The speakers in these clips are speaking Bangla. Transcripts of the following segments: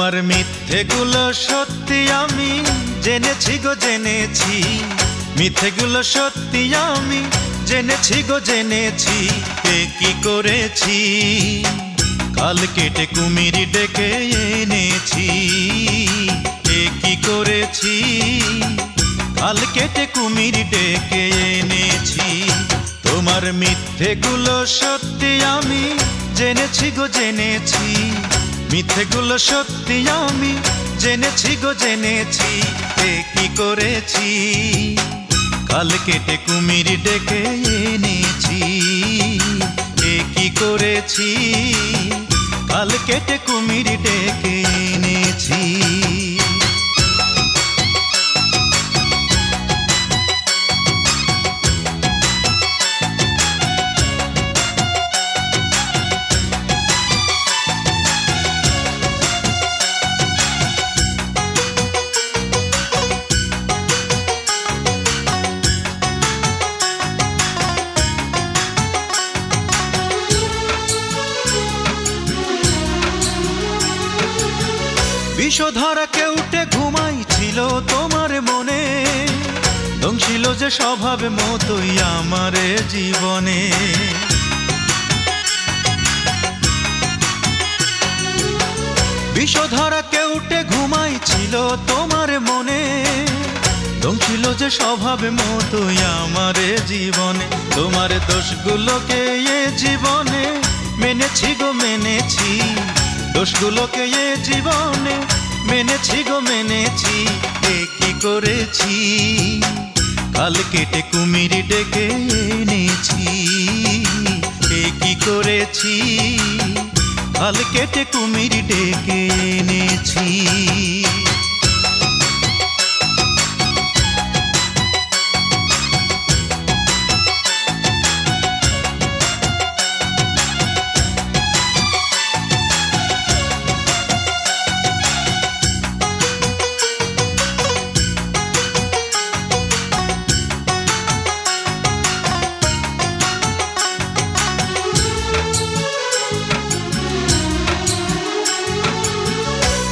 তোমার মিথ্যেগুলো সত্যি আমি জেনেছি গো জেনেছি, মিথ্যেগুলো সত্যি আমি জেনেছি গো জেনেছি। এ কি করেছি, কাল কেটে কুমির ডেকে এনেছি। এ কি করেছি, কাল কেটে কুমির ডেকে এনেছি। তোমার মিথ্যেগুলো সত্যি আমি জেনেছি গো জেনেছি, মিথ্যেগুলো সত্যি আমি জেনেছি গো জেনেছি। এ কি করেছি, কাল কেটে কুমির ডেকে এনেছি। এ কি করেছি, কাল কেটে কুমির ডেকে এনেছি। বিষধরা কেউটে ঘুমাইছিল তোমার মনে, দংশিল যে স্বভাব মতোই আমার জীবনে। বিষধরা কেউটে ঘুমাইছিল তোমার মনে, দংশিল যে স্বভাব মতোই আমার জীবনে। তোমার দোষগুলোকে এ জীবনে মেনেছি গো মেনেছি, দোষগুলোকে এ জীবনে মেনেছি গো মেনেছি। এ কি করেছি, কাল কেটে কুমির ডেকে এনেছি। এ কি করেছি, কাল কেটে কুমির ডেকে এনেছি।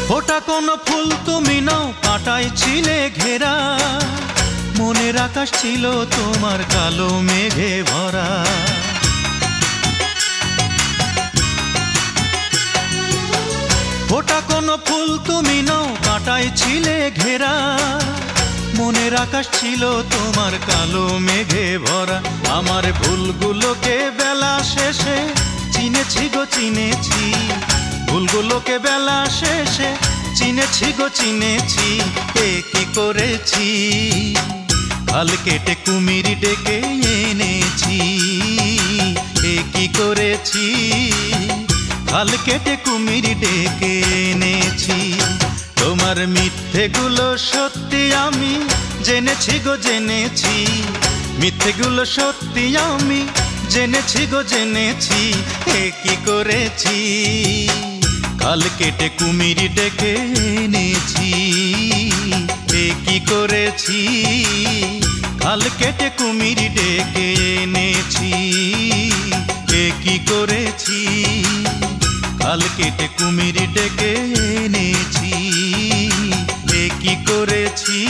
ফোটা কোন ফুল তুমি নাও, কাঁটায় ছিলে ঘেরা, মনের আকাশ ছিল তোমার কালো মেঘে ভরা। ফোটা কোন ফুল তুমি নাও, কাঁটায় ছিলে ঘেরা, মনের আকাশ ছিল তোমার কালো মেঘে ভরা। আমার ভুলগুলোকে বেলা শেষে চিনেছি গো চিনেছি, ভুলগুলোকে বেলা শেষে চিনেছি গো চিনেছি। এ কি করেছি, কাল কেটে কুমির ডেকে এনেছি। এ কি করেছি, কাল কেটে কুমির ডেকে এনেছি। তোমার মিথ্যেগুলো সত্যি আমি জেনেছি গো জেনেছি, মিথ্যেগুলো সত্যি আমি জেনেছি গো জেনেছি। এ কি করেছি, কাল কেটে কুমির ডেকে এনেছি। এ কি করেছি, কাল কেটে কুমির ডেকে এনেছি। এ কি করেছি, কাল কেটে কুমির ডেকে এনেছি। এ কি করেছি,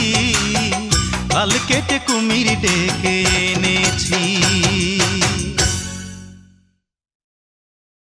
কাল কেটে কুমির ডেকে এনেছি।